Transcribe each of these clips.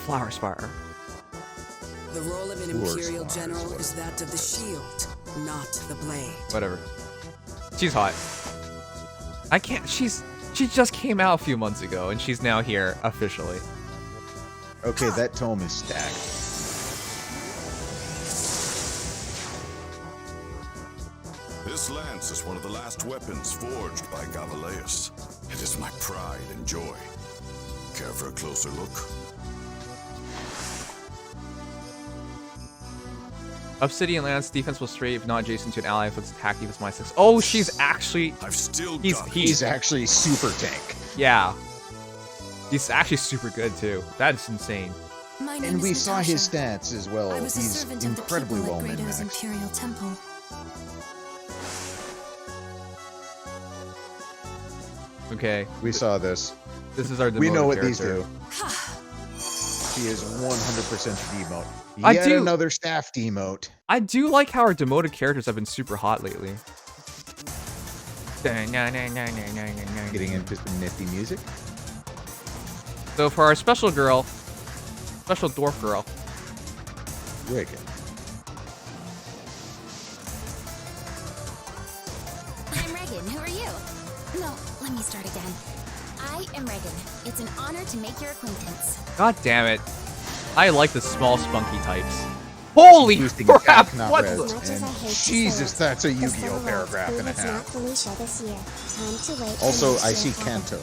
Flourspar. The role of an Imperial General is that of the shield, not the blade. Whatever. She's hot. I can't. She just came out a few months ago, and she's now here officially. Okay, that tome is stacked. This lance is one of the last weapons forged by Cavalry. It is my pride and joy. Care for a closer look? Obsidian lance defense will straight if not adjacent to an ally inflicts attack defense -6. Oh, she's actually. He's actually super tank. Yeah. He's actually super good too. That's insane. And we saw his stats as well. I was a He's servant of the incredibly people well at Grado's min-maxed. Imperial Temple. Okay. We saw this. This is our We know what character. these do. She is 100% demote. I Yet do- another staff demote. I do like how our demoted characters have been super hot lately. Getting into some nifty music. So for our special girl, special dwarf girl, Reginn. I'm Reginn. Who are you? No, let me start again. I am Reginn. It's an honor to make your acquaintance. god damn it, I like the small spunky types. Holy Boosting crap! attack, not What res. the? And Jesus, that's a Yu-Gi-Oh paragraph and a half. Also, I see Canto.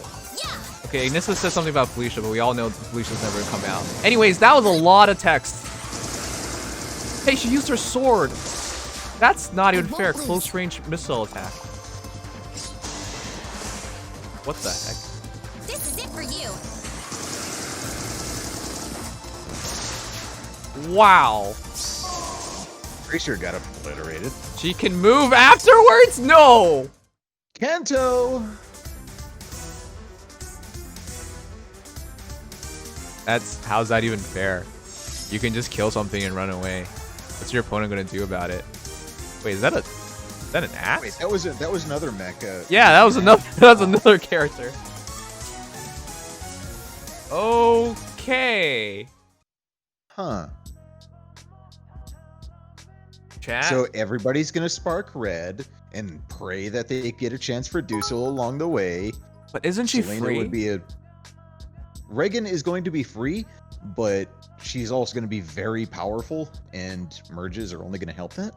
Okay, Nissa says something about Felicia, but we all know Felicia's never come out. Anyways, that was a lot of text. Hey, she used her sword. That's not even fair. Close range missile attack. What the heck? This is it for you. Wow. Pretty sure got obliterated. She can move afterwards? No! Canto! How's that even fair? You can just kill something and run away. What's your opponent gonna do about it? Wait, is that an axe? Wait, that was another mecha. Yeah, that was another character. Okay. Huh. Chat. So everybody's gonna spark red and pray that they get a chance for Duessel along the way. But isn't she Selena free? would be a. Reginn is going to be free, but she's also going to be very powerful, and merges are only going to help that.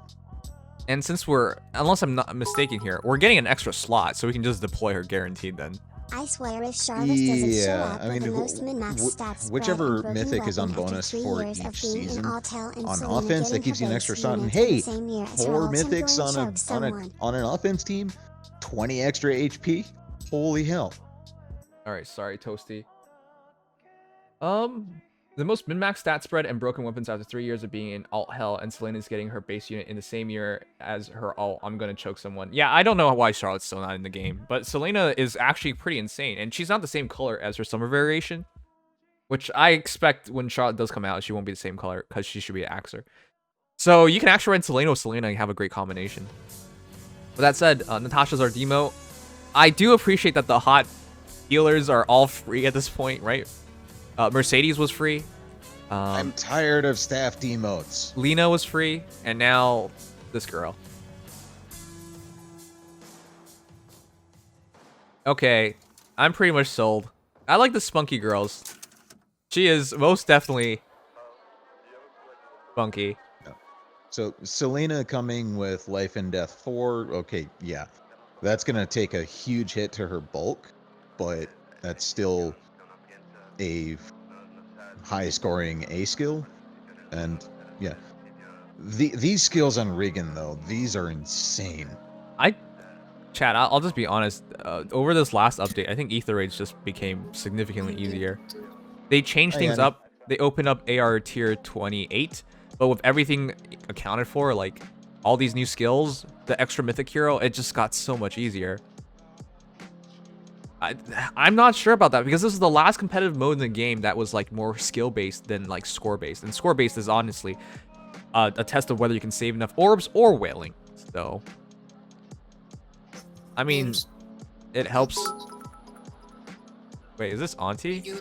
And since unless I'm not mistaken here, we're getting an extra slot, so we can just deploy her guaranteed then. I swear if Charlotte doesn't show up I mean, with the most min-max stats whichever spread and mythic broken is on weapon after bonus 3 for years each of being in season, Altel and on Selena offense that getting gives you an her extra base shot. And units in hey, the same year as 4 her mythics ultimate choke someone. on an offense team, 20 extra HP. Holy hell! All right, sorry, Toasty. The most min-max stat spread and broken weapons after 3 years of being in alt hell, and Selena's getting her base unit in the same year as her alt. I'm gonna choke someone. Yeah, I don't know why Charlotte's still not in the game, but Selena is actually pretty insane, and she's not the same color as her summer variation, which I expect when Charlotte does come out, she won't be the same color because she should be an Axer. So you can actually run Selena with Selena and have a great combination. With that said, Natasha's our demo. I do appreciate that the hot healers are all free at this point, right? Mercedes was free. I'm tired of staff demotes. Lena was free, and now this girl. Okay, I'm pretty much sold. I like the spunky girls. She is most definitely spunky. So Selena coming with Life and Death 4. Okay, yeah, that's gonna take a huge hit to her bulk, but that's still a high scoring A skill. And yeah, these skills on Reginn though, these are insane. Chat, I'll just be honest. Over this last update, I think Ether Raids just became significantly easier. They changed things up. They opened up AR tier 28, but with everything accounted for, like all these new skills, the extra Mythic Hero, it just got so much easier. I'm not sure about that because this is the last competitive mode in the game that was like more skill based than like score based, and score based is honestly a test of whether you can save enough orbs or whaling. So I mean, it helps. Wait, is this Auntie?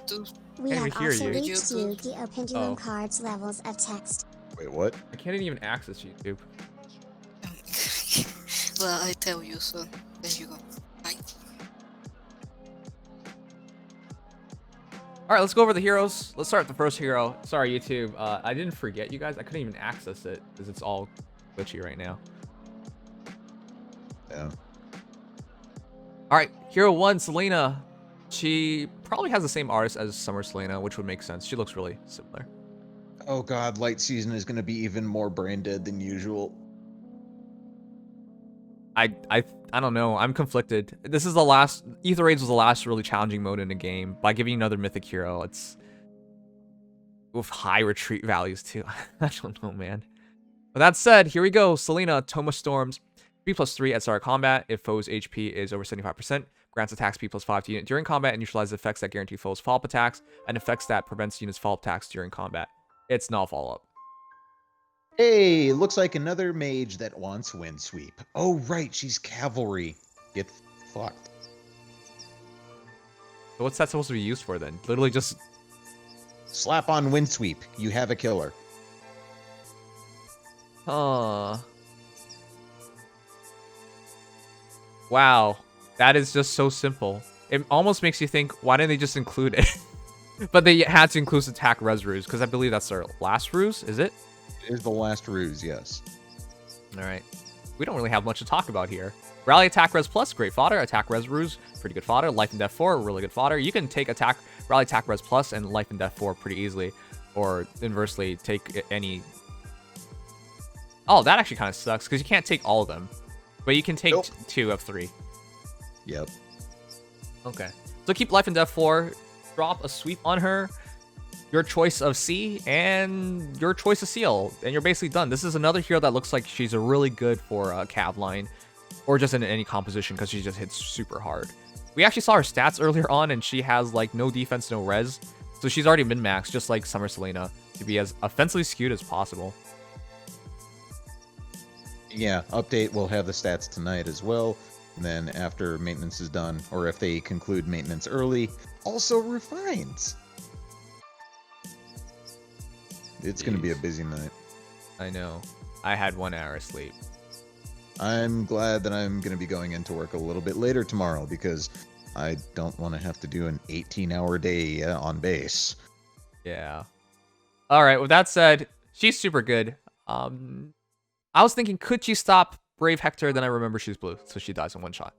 We Can't have even hear also you. reached Yu-Gi-Oh! Pendulum Oh. cards levels of text. Wait, what? I can't even access YouTube. Well, I tell you, so there you go. Bye. All right, let's go over the heroes. Let's start with the first hero. Sorry, YouTube. I didn't forget you guys. I couldn't even access it because it's all glitchy right now. Yeah. All right, hero 1, Selena. She probably has the same artist as Summer Selena, which would make sense. She looks really similar. Oh god, light season is going to be even more brain dead than usual. I don't know. I'm conflicted. This is the last. Ether Raids was the last really challenging mode in the game. By giving you another mythic hero, it's with high retreat values too. I don't know, man. With that said, here we go. Selena, Toma Storms, 3+3 at start of combat. If foe's HP is over 75%, grants attacks P+5 to unit during combat and neutralizes effects that guarantee foes follow-up attacks and effects that prevents units follow-up attacks during combat. It's not follow-up. Hey, looks like another mage that wants wind sweep. Oh right, she's cavalry. Get fucked. So what's that supposed to be used for then? Literally just Slap on wind sweep. You have a killer. Wow. That is just so simple. It almost makes you think, why didn't they just include it? But they had to include attack res ruse, because I believe that's their last ruse, is it? It is the last ruse, yes. Alright. We don't really have much to talk about here. Rally attack res plus, great fodder. Attack res ruse, pretty good fodder. Life and death 4, really good fodder. You can take rally attack res plus and life and death 4 pretty easily. Or inversely, take any... Oh, that actually kind of sucks, because you can't take all of them. But you can take 2 of 3. Yep. Okay. So keep life and death 4. Drop a sweep on her. Your choice of C and your choice of Seal. And you're basically done. This is another hero that looks like she's a really good for Cav line. Or just in any composition because she just hits super hard. We actually saw her stats earlier on and she has like no defense, no res. So she's already min-max just like Summer Selena to be as offensively skewed as possible. Yeah, update will have the stats tonight as well. And then after maintenance is done, or if they conclude maintenance early, also refines. It's going to be a busy night. I know. I had 1 hour of sleep. I'm glad that I'm going to be going into work a little bit later tomorrow because I don't want to have to do an 18-hour day on base. Yeah. All right. With that said, she's super good. I was thinking, could she stop Brave Hector? Then I remember she's blue, so she dies in 1 shot.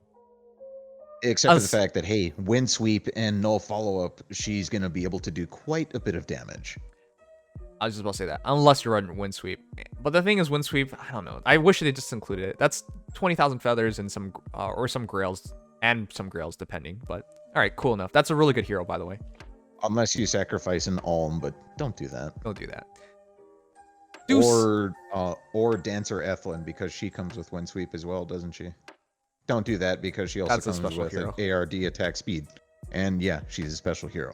Except for the fact that, hey, wind sweep and null follow-up, she's going to be able to do quite a bit of damage. I was just about to say that, unless you're running wind sweep. But the thing is, wind sweep, I don't know. I wish they just included it. That's 20,000 feathers and some, or some grails, and some grails depending. But all right, cool enough. That's a really good hero, by the way. Unless you sacrifice an alm, but don't do that. Don't do that. Or Dancer Ethlyn, because she comes with wind sweep as well, doesn't she? Don't do that because she also comes with an ARD attack speed. And yeah, she's a special hero.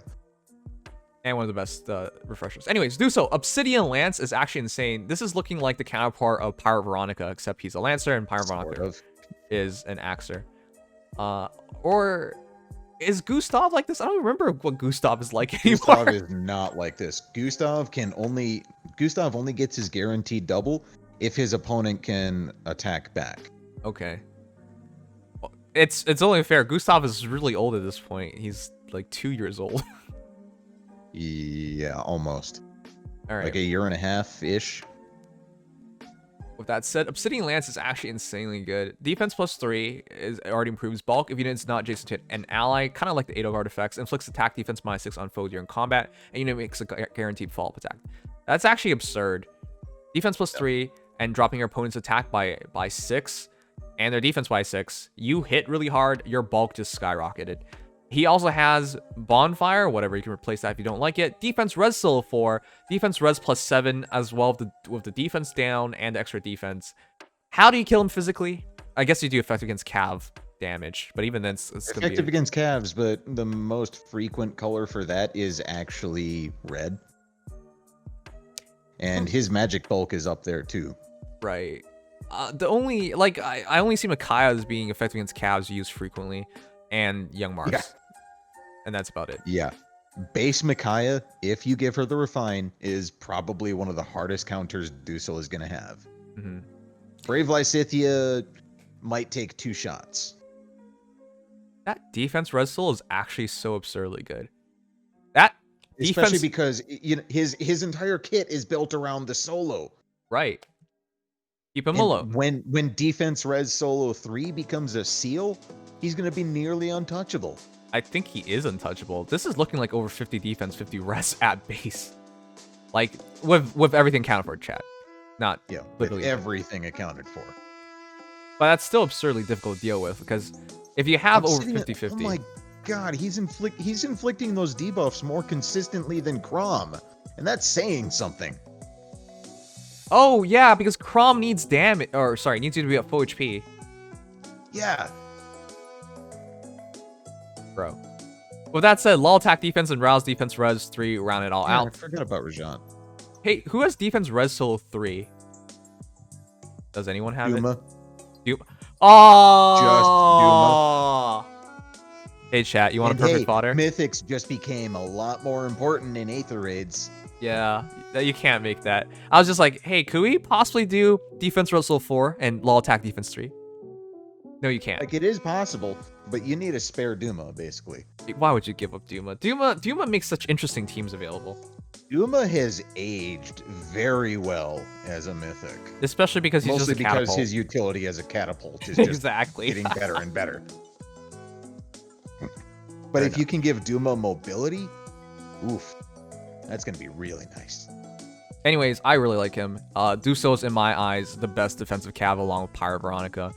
And one of the best refreshers. Anyways, Duessel, Obsidian Lance is actually insane. This is looking like the counterpart of Pirate Veronica, except he's a Lancer and Pirate Veronica is an Axer. Or is Gustav like this? I don't remember what Gustav is like anymore. Gustav is not like this. Gustav only gets his guaranteed double if his opponent can attack back. Okay. It's only fair. Gustav is really old at this point. He's like 2 years old. Yeah, almost. All right. Like a year and a half-ish. With that said, Obsidian Lance is actually insanely good. Defense +3 already improves bulk if unit's not adjacent to an ally, kind of like the Edelgard effects. Inflicts attack defense -6 on foe during combat, and unit makes a guaranteed follow-up attack. That's actually absurd. Defense +3 and dropping your opponent's attack by 6 and their defense by 6. You hit really hard, your bulk just skyrocketed. He also has Bonfire, whatever, you can replace that if you don't like it. Defense res still 4, defense res +7 as well with the defense down and extra defense. How do you kill him physically? I guess you do effect against Cav damage, but even then it's effective against Cavs, but the most frequent color for that is actually red. And his magic bulk is up there too. Right. The only, like, I only see Micaiah as being effective against Cavs used frequently, and Young Mars. Yeah. And that's about it. Yeah. Base Micaiah, if you give her the refine, is probably one of the hardest counters Duessel is going to have. Mm-hmm. Brave Lysithea might take 2 shots. That defense res soul is actually so absurdly good. That Especially defense, because his entire kit is built around the solo. right? Keep him And low. when defense res solo 3 becomes a seal, he's going to be nearly untouchable. I think he is untouchable. This is looking like over 50 defense, 50 res at base. Like, with everything counted for, chat. Not With literally everything accounted for. But that's still absurdly difficult to deal with, because if you have Obsidian, over 50-50... Oh my god, he's inflicting those debuffs more consistently than Chrom. And that's saying something. Oh, yeah, because Chrom needs damage... Or, sorry, needs you to be at full HP. Yeah. Bro. With that said, lull attack defense and rouse defense res 3 round it all I out. forgot about Reginn. Hey, who has defense res solo 3? Does anyone have Duma. it? Duma. Oh! Hey, chat, you want a perfect fodder? Mythics just became a lot more important in Aether raids. Yeah, you can't make that. I was just like, hey, could we possibly do defense res solo 4 and lull attack defense 3? No, you can't. Like, it is possible, but you need a spare Duma, basically. Why would you give up Duma? Duma makes such interesting teams available. Duma has aged very well as a mythic. Especially because he's Mostly just a catapult. because his utility as a catapult is just exactly getting better and better. But if you can give Duma mobility, oof, that's going to be really nice. Anyways, I really like him. Duessel is, in my eyes, the best defensive cav along with Pyre Veronica.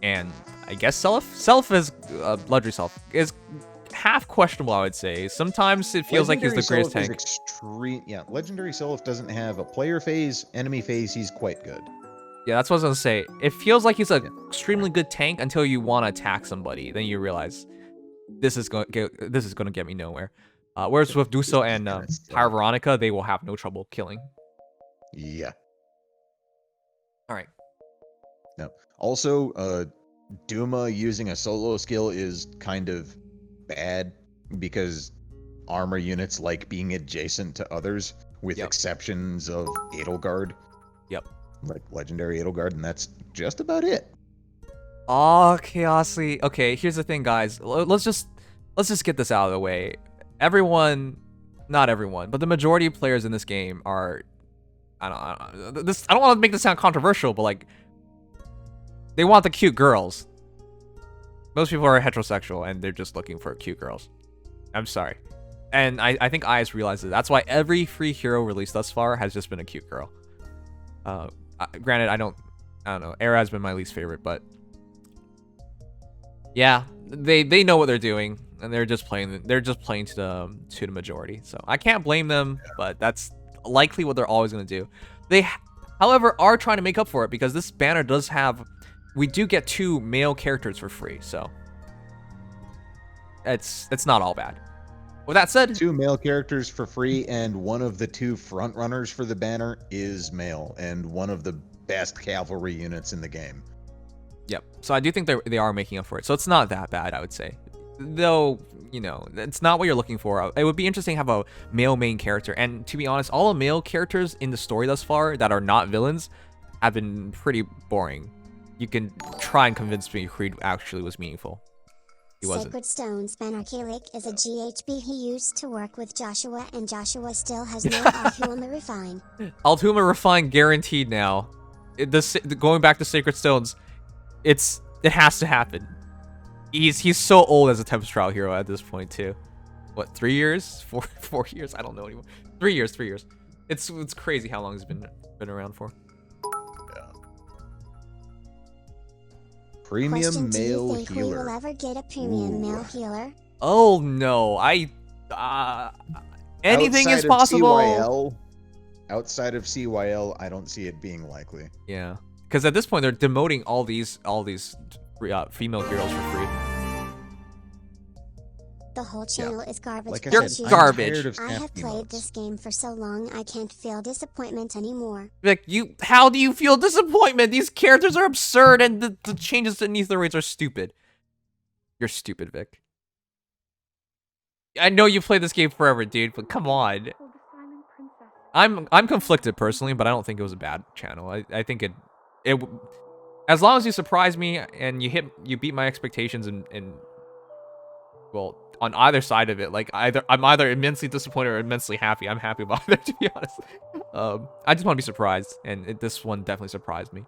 And I guess Self is, Legendary Self, is half questionable, I would say. Sometimes it feels like he's the greatest tank. Legendary Self doesn't have a player phase, enemy phase, he's quite good. Yeah, that's what I was gonna say. It feels like he's an extremely good tank until you want to attack somebody. Then you realize this is going to get me nowhere. Whereas with Duessel and Pyre Veronica, they will have no trouble killing. Yeah. All right. No. Also, Duma using a solo skill is kind of bad because armor units like being adjacent to others, with exceptions of Edelgard. Yep. Like legendary Edelgard, and that's just about it. Oh, Chaosly. Okay, here's the thing, guys. Let's just get this out of the way. Everyone, not everyone, but the majority of players in this game are, I don't want to make this sound controversial, but like, they want the cute girls. Most people are heterosexual and they're just looking for cute girls. I'm sorry. And I think IS realizes that's why every free hero released thus far has just been a cute girl. Granted, I don't know. Era has been my least favorite, but yeah, they know what they're doing and they're just playing to the majority. So I can't blame them, but that's likely what they're always going to do. They, however, are trying to make up for it because this banner does have, we do get 2 male characters for free, so it's not all bad. With that said, 2 male characters for free, and one of the 2 front runners for the banner is male, and one of the best cavalry units in the game. Yep. So I do think they are making up for it. So it's not that bad, I would say. Though, you know, it's not what you're looking for. It would be interesting to have a male main character. And to be honest, all the male characters in the story thus far that are not villains have been pretty boring. You can try and convince me Creed actually was meaningful. He wasn't. Sacred Stones banner Caellach is a GHB he used to work with Joshua, and Joshua still has no Althuma Refine. Althuma Refine guaranteed now. Going back to Sacred Stones, it has to happen. He's so old as a Tempest Trial hero at this point too. What, 3 years? 4 years? I don't know anymore. 3 years. It's crazy how long he's been around for. Premium male do you think healer. we will ever get a premium male healer? Oh no, anything is possible. Outside of CYL, I don't see it being likely. Yeah, because at this point they're demoting all these female heroes for free. The whole channel is garbage. Like I You're said, I'm garbage. tired of I snap have played emotes. this game for so long I can't feel disappointment anymore. Vic, how do you feel disappointment? These characters are absurd and the changes to Aether raids are stupid. You're stupid, Vic. I know you played this game forever, dude, but come on. I'm conflicted personally, but I don't think it was a bad channel. I think it as long as you surprise me and you beat my expectations and well, on either side of it, like I'm either immensely disappointed or immensely happy. I'm happy about it, to be honest. I just want to be surprised, and this one definitely surprised me.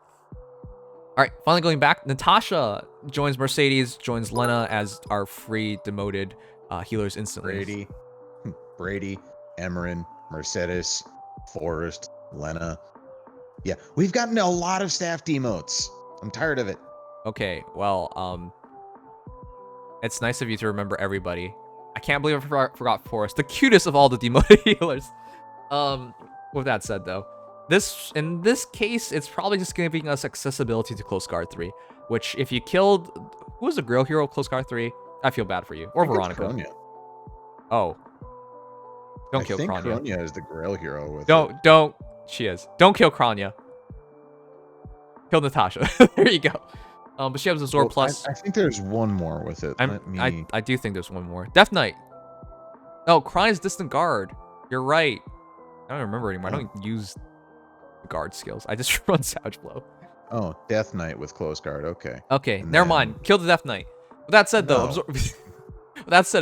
All right, finally going back, Natasha joins Mercedes, joins Lena as our free demoted healers instantly. Brady, Emerin, Mercedes, Forrest, Lena. Yeah, we've gotten a lot of staff demotes. I'm tired of it. Okay, well, it's nice of you to remember everybody. I can't believe I forgot Forrest, the cutest of all the demoted healers. With that said, though, in this case, it's probably just giving us accessibility to Close Guard 3, which if you killed, who was the Grail Hero Close Guard 3? I feel bad for you. Or Veronica. Oh. Don't kill Kranya. Kranya is the Grail Hero with Don't. She is. Don't kill Kranya. Kill Natasha. There you go. But she has Absorb Plus. I think there's one more with it. I do think there's one more. Death Knight. Oh, Kryan's Distant Guard. You're right. I don't remember anymore. I don't use the guard skills. I just run Savage Blow. Oh, Death Knight with Close Guard. Okay. Okay, never mind. Kill the Death Knight. With that said, though,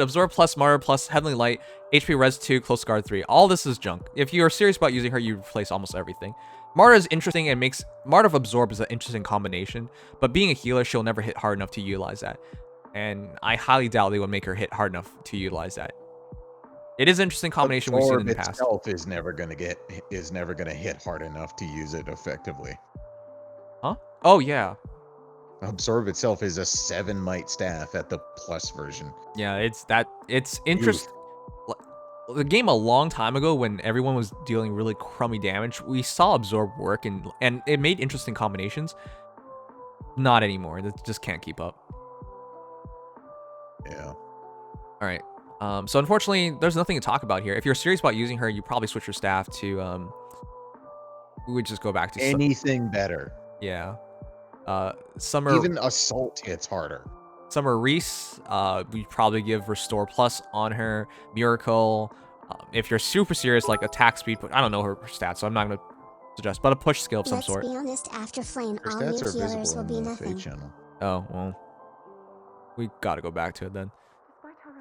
Absorb Plus, Martyr Plus, Heavenly Light, HP Res 2, Close Guard 3. All this is junk. If you are serious about using her, you replace almost everything. Martyr is interesting and Martyr of Absorb is an interesting combination, but being a healer, she'll never hit hard enough to utilize that. And I highly doubt they would make her hit hard enough to utilize that. It is an interesting combination we've seen in the past. Itself is never gonna hit hard enough to use it effectively. Huh? Oh yeah. Absorb itself is a 7 might staff at the plus version. Yeah, it's interesting. The game a long time ago when everyone was dealing really crummy damage, we saw Absorb work and it made interesting combinations. Not anymore. It just can't keep up. Yeah. All right. So unfortunately, there's nothing to talk about here. If you're serious about using her, you probably switch your staff to we would just go back to anything better. Yeah. Summer. Even Assault hits harder. Summer Reese, we probably give Restore Plus on her. Miracle. If you're super serious, like attack speed, I don't know her stats, so I'm not gonna suggest, but a push skill of some sort. Let's be honest, after Flame, Her all new stats are healers visible will in be the nothing. Feh Channel. Oh, well. We gotta go back to it then.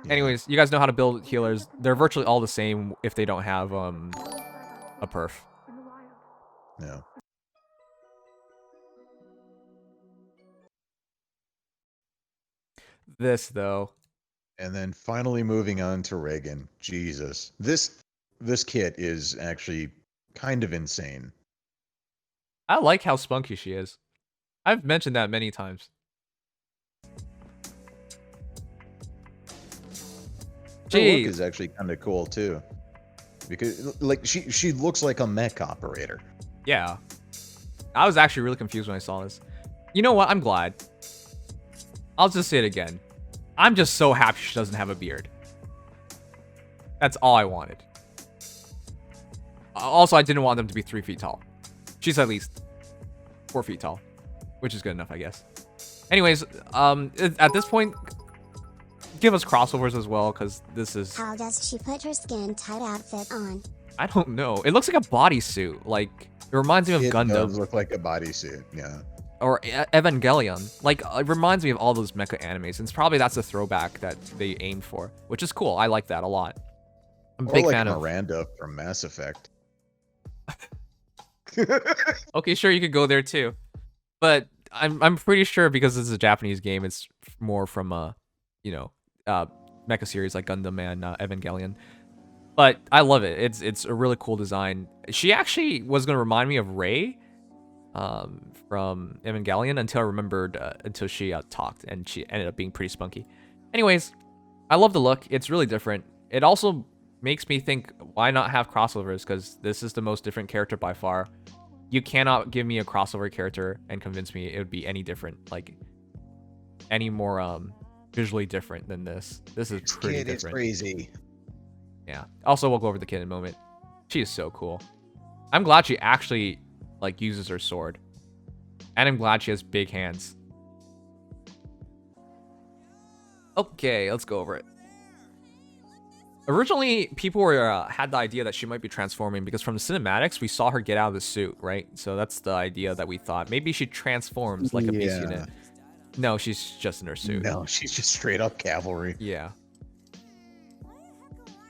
Yeah. Anyways, you guys know how to build healers. They're virtually all the same if they don't have a perf. Yeah. This though. And then finally moving on to Reginn. Jesus. This kit is actually kind of insane. I like how spunky she is. I've mentioned that many times. Her look is actually kind of cool too. Because like she looks like a mech operator. Yeah. I was actually really confused when I saw this. You know what? I'm glad. I'll just say it again. I'm just so happy she doesn't have a beard. That's all I wanted. Also, I didn't want them to be 3 feet tall. She's at least 4 feet tall, which is good enough, I guess. Anyways, at this point, give us crossovers as well, because this is... How does she put her skin-tight outfit on? I don't know. It looks like a bodysuit. Like, it reminds me of Gundam. It does look like a bodysuit, yeah. Or Evangelion. Like, it reminds me of all those mecha animes. And probably that's a throwback that they aimed for, which is cool. I like that a lot. I'm a big fan of Miranda from Mass Effect. Okay, sure, you could go there too. But I'm pretty sure because this is a Japanese game, it's more from mecha series like Gundam and Evangelion. But I love it. It's a really cool design. She actually was gonna remind me of Rei from Evangelion until I remembered until she talked, and she ended up being pretty spunky. Anyways, I love the look. It's really different. It also makes me think, why not have crossovers? Because this is the most different character by far. You cannot give me a crossover character and convince me it would be any different, like any more visually different than this. This is pretty different. It's crazy. Yeah. Also, we'll go over the kid in a moment. She is so cool. I'm glad she actually like uses her sword, and I'm glad she has big hands. Okay, let's go over it. Originally, people were had the idea that she might be transforming because from the cinematics, we saw her get out of the suit, right? So that's the idea that we thought. Maybe she transforms like a beast unit. No, she's just in her suit. No, she's just straight up cavalry. Yeah.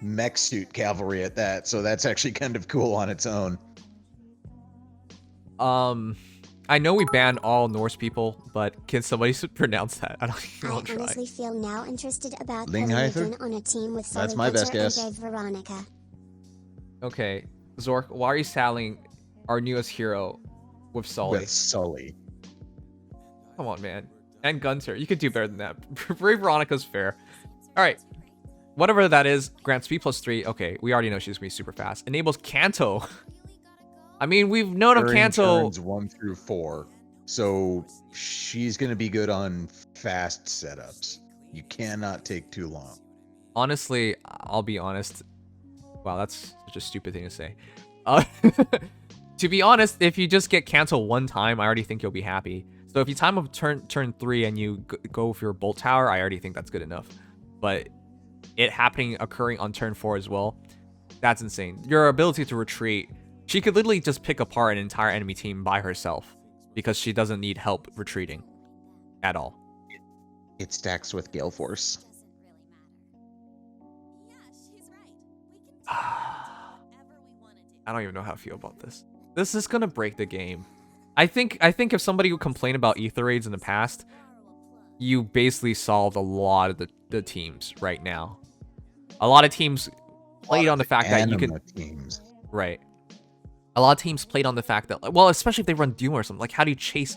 Mech suit cavalry at that, so that's actually kind of cool on its own. I know we banned all Norse people, but can somebody pronounce that? I I don't try. honestly feel now interested about Lingheither? putting Reginn on a team with That's Sully my best Hunter and guess. Dave Veronica. Okay, Zork, why are you saddling our newest hero with Sully? With Sully. Come on, man. And Gunter, you could do better than that. Brave Veronica's fair. All right, whatever that is, grants speed +3. Okay, we already know she's gonna be super fast. Enables Canto. I mean, we've known of During Canto. turns 1 through 4, so she's gonna be good on fast setups. You cannot take too long. Honestly, I'll be honest. Wow, that's such a stupid thing to say. To be honest, if you just get Canto one time, I already think you'll be happy. So if you time up turn 3 and you go for your Bolt Tower, I already think that's good enough. But it occurring on turn 4 as well, that's insane. Your ability to retreat, she could literally just pick apart an entire enemy team by herself because she doesn't need help retreating at all. It stacks with Gale Force. I don't even know how I feel about this. This is gonna break the game. I think if somebody would complain about ether raids in the past, you basically solved a lot of the teams right now. A lot of teams played on the fact that you could teams. Right. A lot of teams played on the fact that, well, especially if they run Duma or something. Like, how do you chase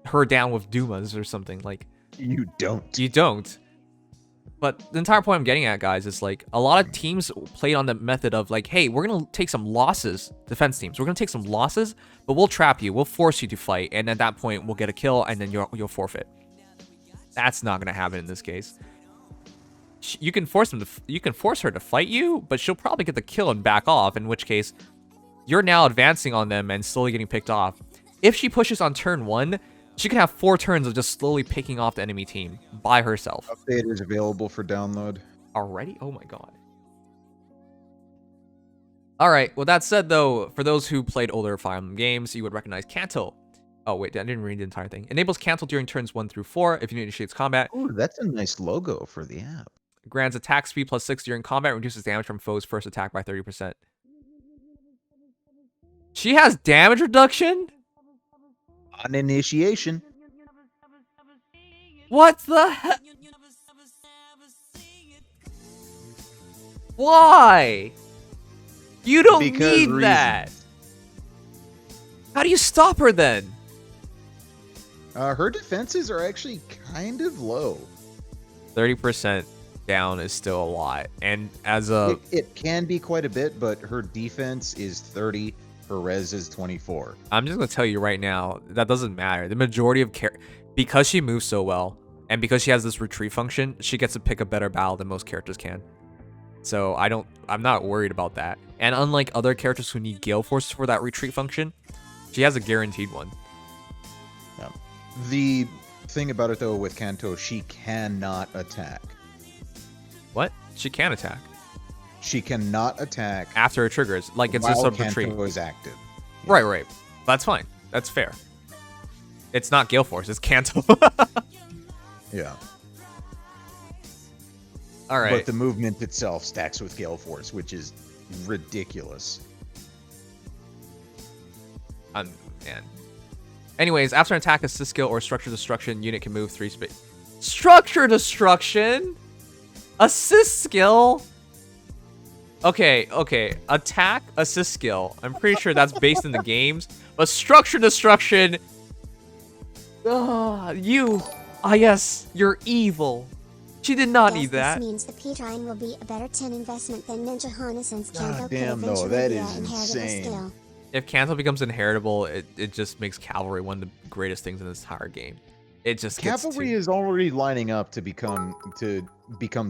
her down with Dumas or something? Like, you don't. You don't. But the entire point I'm getting at, guys, is like a lot of teams played on the method of like, hey, we're gonna take some losses, defense teams. We're gonna take some losses, but we'll trap you. We'll force you to fight, and at that point, we'll get a kill, and then you'll forfeit. That's not gonna happen in this case. You can force her to fight you, but she'll probably get the kill and back off. In which case, you're now advancing on them and slowly getting picked off. If she pushes on turn 1. She can have 4 turns of just slowly picking off the enemy team by herself. Update is available for download. Already? Oh my god. Alright, with that said though, for those who played older Fire Emblem games, you would recognize Canto. Oh wait, I didn't read the entire thing. Enables Canto during turns 1 through 4 if you initiates combat. Ooh, that's a nice logo for the app. Grants attack speed +6 during combat, reduces damage from foes' first attack by 30%. She has damage reduction? On initiation. What the heck? Why? You don't need that. How do you stop her then? Her defenses are actually kind of low. 30% down is still a lot. And as a... It can be quite a bit, but her defense is 30. Her res is 24. I'm just going to tell you right now, that doesn't matter. The majority of... Because she moves so well, and because she has this retreat function, she gets to pick a better battle than most characters can. So I'm not worried about that. And unlike other characters who need Gale Force for that retreat function, she has a guaranteed one. Yeah. The thing about it, though, with Canto, she cannot attack. What? She can attack. She cannot attack after it triggers. Like, it's just a retreat. Canto is active. Yeah. Right. That's fine. That's fair. It's not Gale Force. It's Canto. Yeah. All right. But the movement itself stacks with Gale Force, which is ridiculous. Man. Anyways, after an attack, assist skill, or structure destruction, unit can move 3 space. Structure destruction? Assist skill? Okay. Attack, assist skill. I'm pretty sure that's based in the games. But structure destruction... yes, you're evil. She did not need that. This means the P-Trine will be a better 10 investment than Ninja Hana since Canto could damn, eventually no, that be is an inheritable insane. skill. If Canto becomes inheritable, it just makes Cavalry one of the greatest things in this entire game. It just gets Cavalry is already lining up to become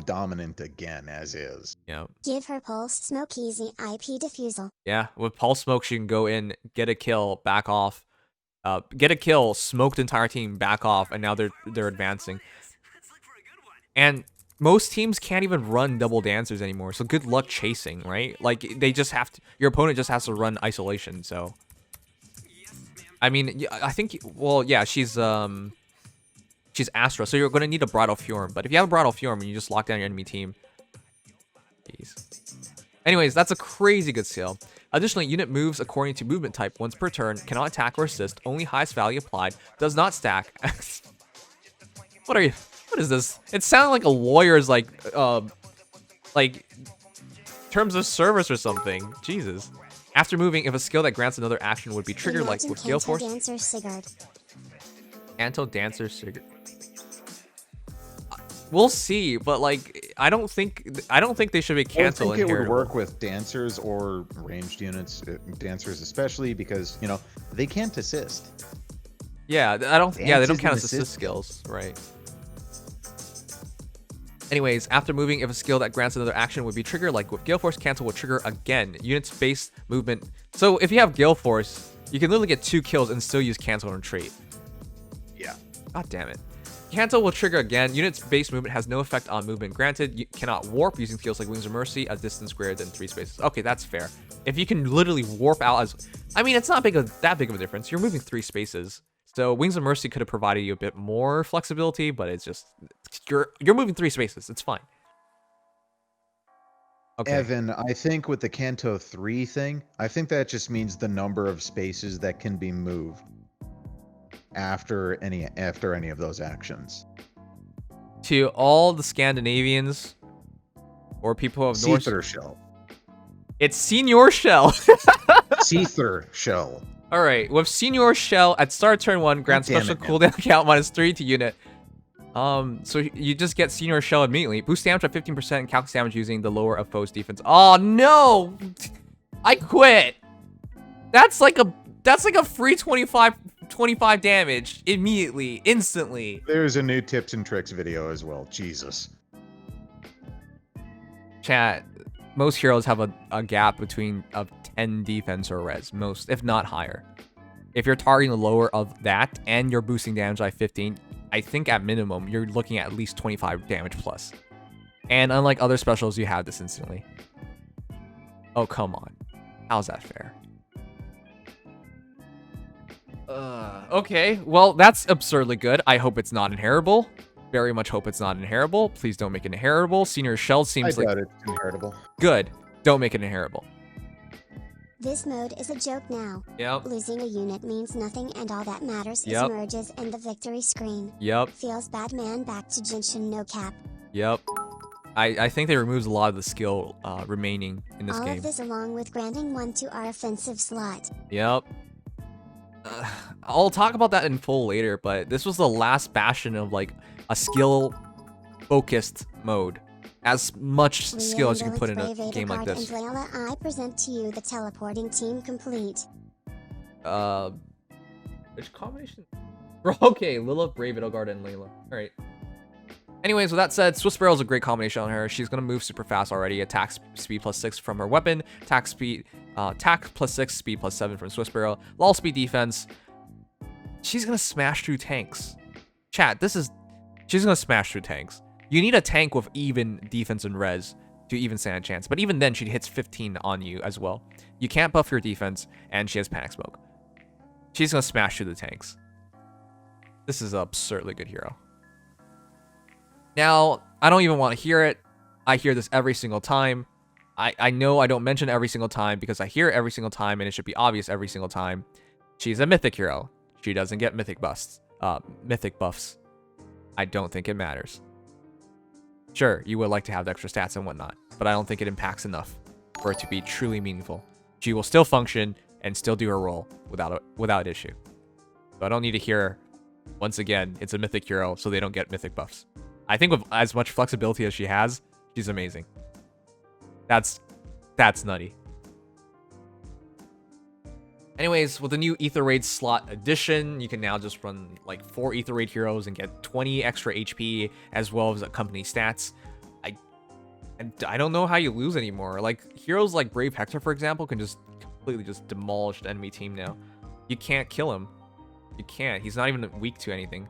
dominant again, as is. Yeah. Give her Pulse Smoke easy IP defusal. Yeah, with Pulse Smoke, she can go in, get a kill, back off, get a kill, smoke the entire team, back off, and now they're advancing. And most teams can't even run double dancers anymore. So good luck chasing, right? Like they just have to. Your opponent just has to run isolation. So, I mean, I think. Well, yeah, she's Astra, so you're gonna need a Bridal Fjorm. But if you have a Bridal Fjorm and you just lock down your enemy team, jeez. Anyways, that's a crazy good skill. Additionally, unit moves according to movement type once per turn, cannot attack or assist, only highest value applied, does not stack. What are you? What is this? It sounded like a lawyer's like terms of service or something. Jesus. After moving, if a skill that grants another action would be triggered, like with Gale Force. Canto Dancer Sigurd. We'll see, but like I don't think they should be Canto. I think it would work with dancers or ranged units, dancers especially, because you know they can't assist. Yeah, I don't. Yeah, they don't count as assist skills, right? Anyways, after moving, if a skill that grants another action would be triggered, like with Gale Force, Cancel will trigger again. Units base movement. So if you have Gale Force, you can literally get 2 kills and still use Cancel and retreat. Yeah. God damn it. Cancel will trigger again. Units base movement has no effect on movement granted. You cannot warp using skills like Wings of Mercy at distance greater than 3 spaces. Okay, that's fair. If you can literally warp out as... I mean, it's not that big of a difference. You're moving 3 spaces. So Wings of Mercy could have provided you a bit more flexibility, but it's just... You're moving 3 spaces. It's fine. Okay. Evan, I think with the Canto 3 thing, I think that just means the number of spaces that can be moved after any of those actions. To all the Scandinavians or people of Norse... Seether Shell. It's Senior Shell. Seether Shell. All right, with Senior Shell at start turn 1, grant special cooldown count -3 to unit. So you just get Senior Shell immediately. Boost damage by 15% and calculus damage using the lower of foe's defense. Oh no! I quit. That's like a free 25 damage immediately, instantly. There's a new tips and tricks video as well. Jesus. Chat. Most heroes have a gap between of 10 defense or res, most, if not higher. If you're targeting the lower of that and you're boosting damage by 15, I think at minimum you're looking at least 25 damage plus. And unlike other specials, you have this instantly. Oh, come on. How's that fair? Okay, well, that's absurdly good. I hope it's not inheritable. Very much hope it's not inheritable. Please don't make it inheritable. Senior Shell seems like... I doubt it's inheritable. Good. Don't make it inheritable. This mode is a joke now. Yep. Losing a unit means nothing and all that matters is merges in the victory screen. Yep. Feels bad, man. Back to Genshin, no cap. Yep. I think they removes a lot of the skill remaining in this game. All of this along with granting 1 to our offensive slot. Yep. I'll talk about that in full later, but this was the last bastion of like a skill-focused mode. As much skill as you can put in a game like this. And Layla, I present to you the teleporting team complete. Which combination? Okay, Lilith, Brave, Edelgard, and Layla. Alright. Anyways, with that said, Swift Sparrow is a great combination on her. She's gonna move super fast already. Attack speed +6 from her weapon. Attack +6, speed +7 from Swift Sparrow. Lull speed defense. She's gonna smash through tanks. Chat, she's gonna smash through tanks. You need a tank with even defense and res to even stand a chance. But even then, she hits 15 on you as well. You can't buff your defense, and she has Panic Smoke. She's gonna smash through the tanks. This is an absurdly good hero. Now, I don't even want to hear it. I hear this every single time. I know I don't mention it every single time because I hear it every single time, and it should be obvious every single time. She's a mythic hero. She doesn't get mythic buffs. I don't think it matters. Sure, you would like to have the extra stats and whatnot, but I don't think it impacts enough for it to be truly meaningful. She will still function and still do her role without issue. So I don't need to hear, once again, it's a mythic hero, so they don't get mythic buffs. I think with as much flexibility as she has, she's amazing. That's nutty. Anyways, with the new Aether Raid slot addition, you can now just run like 4 Aether Raid heroes and get 20 extra HP as well as company stats. I don't know how you lose anymore. Like heroes like Brave Hector, for example, can just completely just demolish the enemy team now. You can't kill him. You can't. He's not even weak to anything.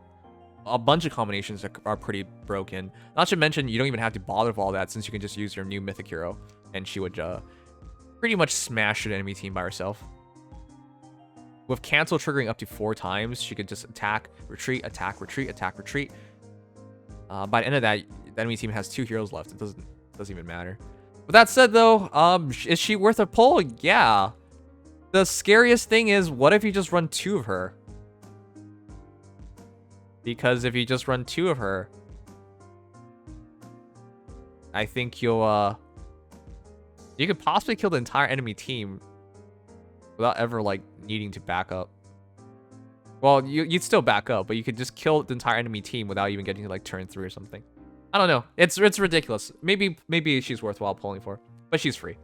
a bunch of combinations are pretty broken. Not to mention, you don't even have to bother with all that since you can just use your new Mythic Hero, and she would pretty much smash an enemy team by herself. With Canto triggering up to 4 times, she could just attack, retreat, attack, retreat, attack, retreat. By the end of that, the enemy team has 2 heroes left. It doesn't even matter. With that said, though, is she worth a pull? Yeah. The scariest thing is, what if you just run 2 of her? Because if you just run 2 of her, I think you'll you could possibly kill the entire enemy team without ever like needing to back up. Well, you'd still back up, but you could just kill the entire enemy team without even getting to like turn 3 or something. I don't know. It's ridiculous. Maybe she's worthwhile pulling for, but she's free.